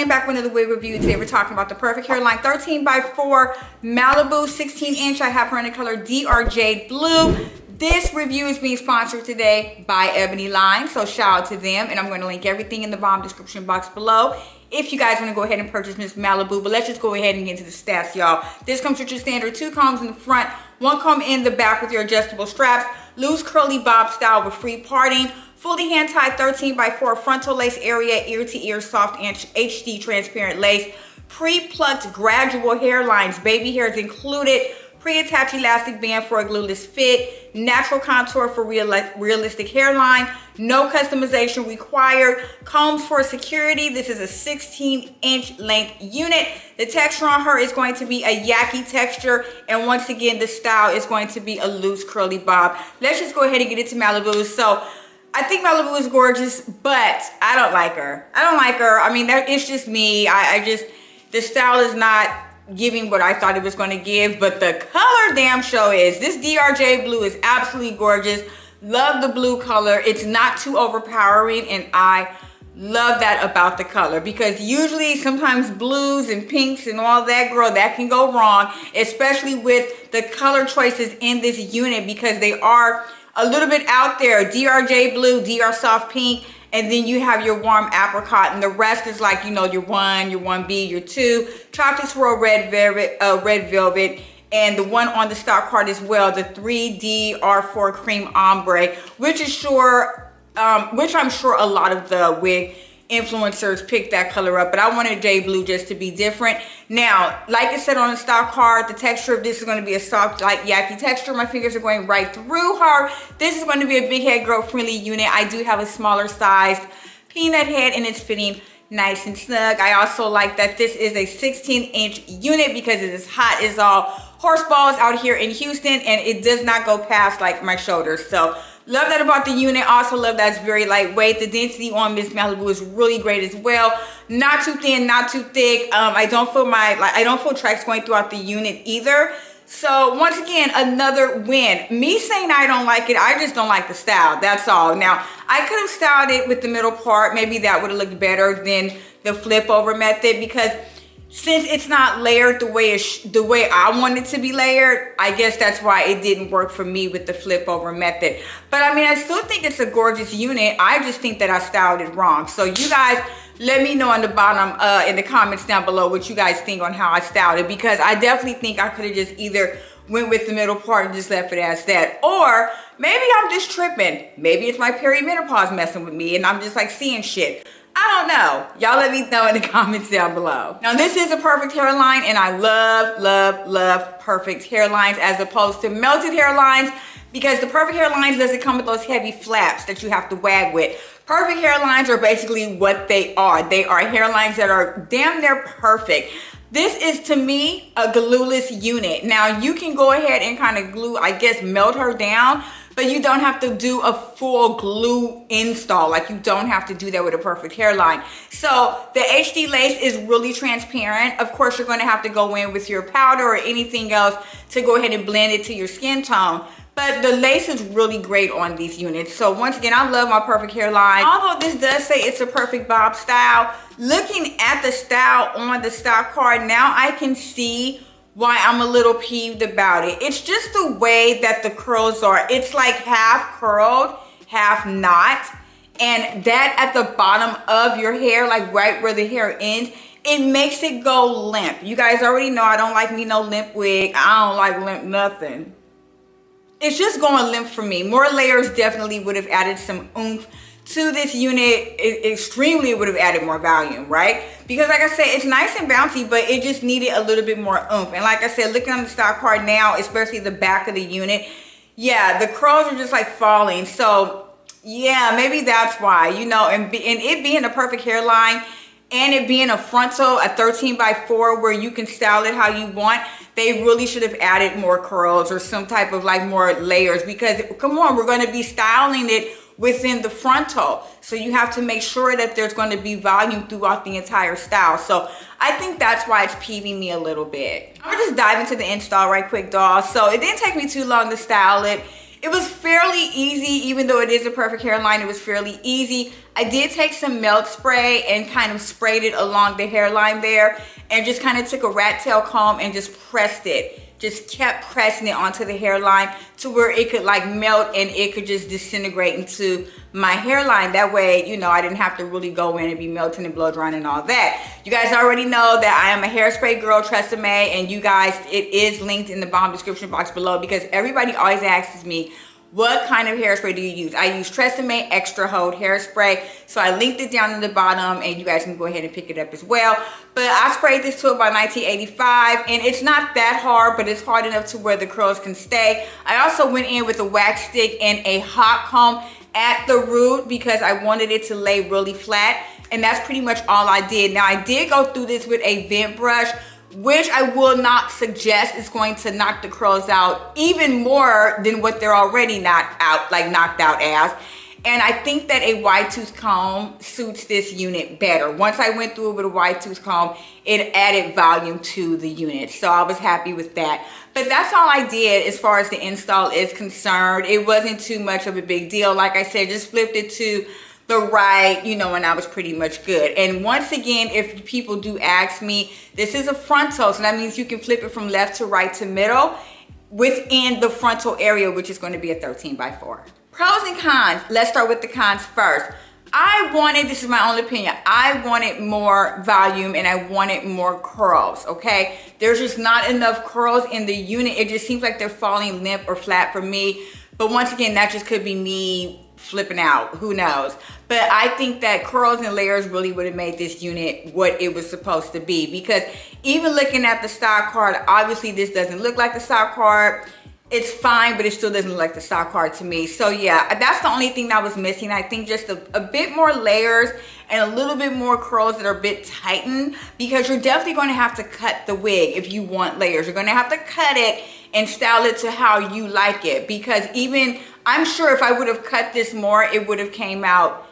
Charlene back with another wig review. Today we're talking about the Perfect Hairline 13x4 Malibu 16-inch. I have her in the color DRJABLU. This review is being sponsored today by Ebony Line, so shout out to them. And I'm going to link everything in the bottom description box below if you guys want to go ahead and purchase Miss Malibu. But let's just go ahead and get into the stats, y'all. This comes with your standard 2 combs in the front, 1 comb in the back with your adjustable straps, loose curly bob style with free parting, fully hand-tied 13x4 frontal lace area, ear-to-ear soft HD transparent lace, pre-plucked gradual hairlines, baby hairs included, pre-attached elastic band for a glueless fit, natural contour for realistic hairline, no customization required, combs for security. This is a 16-inch length unit. The texture on her is going to be a yaki texture, and once again, the style is going to be a loose curly bob. Let's just go ahead and get into Malibu. So I think Malibu is gorgeous, but I don't like her. I mean, it's just me. The style is not giving what I thought it was going to give, but the color damn show is. This DRJABLU is absolutely gorgeous. Love the blue color. It's not too overpowering, and I love that about the color, because usually sometimes blues and pinks and all that, girl, that can go wrong, especially with the color choices in this unit, because they are a little bit out there. DRJABLU, DR soft pink, and then you have your warm apricot, and the rest is like, you know, your 1, your 1B, your 2, chocolate swirl red velvet, and the one on the stock card as well, the 3D R4 cream ombre, which I'm sure a lot of the wig influencers picked that color up, but I wanted JABLU just to be different. Now, like I said on the stock card, the texture of this is going to be a soft, light, yaki texture. My fingers are going right through her. This is going to be a big head girl friendly unit. I do have a smaller sized peanut head, and it's fitting nice and snug. I also like that this is a 16-inch unit because it is hot as all horse balls out here in Houston, and it does not go past like my shoulders. So love that about the unit. Also love that it's very lightweight. The density on Miss Malibu is really great as well. Not too thin, not too thick. I don't feel tracks going throughout the unit either. So once again, another win. Me saying I don't like it, I just don't like the style. That's all. Now, I could have styled it with the middle part. Maybe that would have looked better than the flip over method, because since it's not layered the way I want it to be layered, I guess that's why it didn't work for me with the flip over method. But I mean, I still think it's a gorgeous unit. I just think that I styled it wrong. So you guys, let me know on the bottom in the comments down below what you guys think on how I styled it, because I definitely think I could have just either went with the middle part and just left it as that, or maybe I'm just tripping. Maybe it's my perimenopause messing with me and I'm just like seeing shit. I don't know. Y'all let me know in the comments down below. Now, this is a perfect hairline, and I love perfect hairlines as opposed to melted hairlines, because the perfect hairlines doesn't come with those heavy flaps that you have to wag with. Perfect hairlines are basically what they are. They are hairlines that are damn near perfect. This is, to me, a glueless unit. Now, you can go ahead and kind of glue, I guess, melt her down, but you don't have to do a full glue install. Like, you don't have to do that with a perfect hairline. So the HD lace is really transparent. Of course, you're going to have to go in with your powder or anything else to go ahead and blend it to your skin tone. But the lace is really great on these units. So once again, I love my perfect hairline. Although this does say it's a perfect bob style, looking at the style on the stock card, now I can see why I'm a little peeved about it. It's just the way that the curls are. It's like half curled, half not. And that at the bottom of your hair, like right where the hair ends, it makes it go limp. You guys already know I don't like me no limp wig. I don't like limp nothing. It's just going limp for me. More layers definitely would have added some oomph to this unit. Extremely would have added more volume, right? Because like I said, it's nice and bouncy, but it just needed a little bit more oomph. And like I said, looking on the stock card now, especially the back of the unit, yeah, the curls are just like falling. So yeah, maybe that's why, you know, and it being a perfect hairline and it being a frontal, a 13x4 where you can style it how you want, they really should have added more curls or some type of like more layers, because come on, we're going to be styling it within the frontal. So you have to make sure that there's going to be volume throughout the entire style. So I think that's why it's peeving me a little bit. I'm gonna just dive into the install right quick, doll. So it didn't take me too long to style it. It was fairly easy, even though it is a perfect hairline, it was fairly easy. I did take some melt spray and kind of sprayed it along the hairline there and just kind of took a rat tail comb and just pressed it. Just kept pressing it onto the hairline to where it could like melt and it could just disintegrate into my hairline. That way, you know, I didn't have to really go in and be melting and blow drying and all that. You guys already know that I am a hairspray girl, Tresemme, and you guys, it is linked in the bottom description box below because everybody always asks me, what kind of hairspray do you use? I use Tresemme Extra Hold Hairspray. So I linked it down in the bottom and you guys can go ahead and pick it up as well. But I sprayed this to about 1985 and it's not that hard, but it's hard enough to where the curls can stay. I also went in with a wax stick and a hot comb at the root because I wanted it to lay really flat. And that's pretty much all I did. Now I did go through this with a vent brush, which I will not suggest is going to knock the curls out even more than what they're already knocked out as. And I think that a wide tooth comb suits this unit better. Once I went through it with a wide tooth comb, it added volume to the unit. So I was happy with that. But that's all I did as far as the install is concerned. It wasn't too much of a big deal. Like I said, just flipped it to the right, you know, and I was pretty much good. And once again, if people do ask me, this is a frontal, so that means you can flip it from left to right to middle within the frontal area, which is going to be a 13x4. Pros and cons. Let's start with the cons first. I wanted, this is my own opinion, I wanted more volume and I wanted more curls, okay? There's just not enough curls in the unit. It just seems like they're falling limp or flat for me. But once again, that just could be me flipping out, who knows. But I think that curls and layers really would have made this unit what it was supposed to be, because even looking at the stock card, obviously this doesn't look like the stock card. It's fine, but it still doesn't look like the stock card to me. So yeah, that's the only thing that was missing. I think just a bit more layers and a little bit more curls that are a bit tightened, because you're definitely going to have to cut the wig if you want layers. You're going to have to cut it and style it to how you like it, because even I'm sure if I would have cut this more, it would have came out,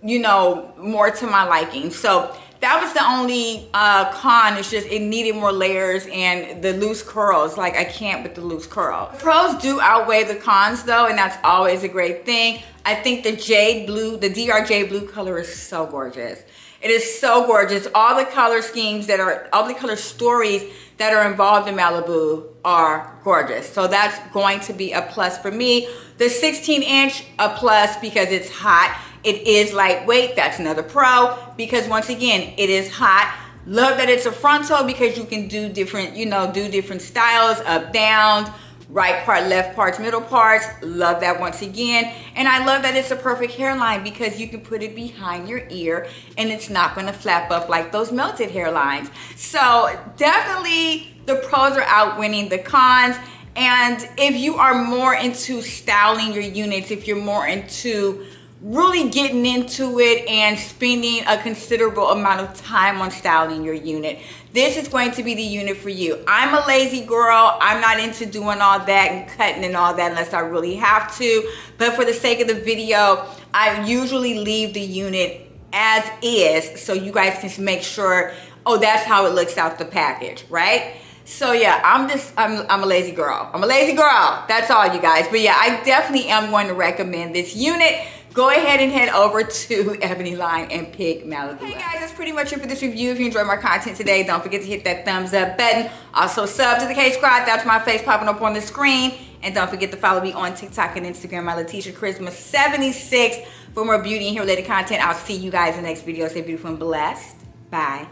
you know, more to my liking. So that was the only con. It's just it needed more layers and the loose curls. Like I can't with the loose curls. Pros do outweigh the cons though, and that's always a great thing. I think the jade blue, the DRJABLU color is so gorgeous. It is so gorgeous. All the color schemes that are, all the color stories that are involved in Malibu are gorgeous. So that's going to be a plus for me. The 16-inch, a plus because it's hot. It is lightweight. That's another pro, because once again, it is hot. Love that it's a frontal because you can do different, you know, do different styles, up, down, right part, left parts, middle parts. Love that once again. And I love that it's a perfect hairline because you can put it behind your ear and it's not going to flap up like those melted hairlines. So definitely the pros are outwinning the cons. And if you are more into styling your units, if you're more into really getting into it and spending a considerable amount of time on styling your unit, this is going to be the unit for you. I'm a lazy girl. I'm not into doing all that and cutting and all that unless I really have to. But for the sake of the video, I usually leave the unit as is so you guys can make sure, oh, that's how it looks out the package, right? So yeah, I'm a lazy girl. I'm a lazy girl. That's all, you guys. But yeah, I definitely am going to recommend this unit. Go ahead and head over to Ebony Line and pick Malibu. Hey guys, that's pretty much it for this review. If you enjoyed my content today, don't forget to hit that thumbs up button. Also sub to the KSQUAD. That's my face popping up on the screen. And don't forget to follow me on TikTok and Instagram, my latesha-kharizma76 for more beauty and hair related content. I'll see you guys in the next video. Stay beautiful and blessed. Bye.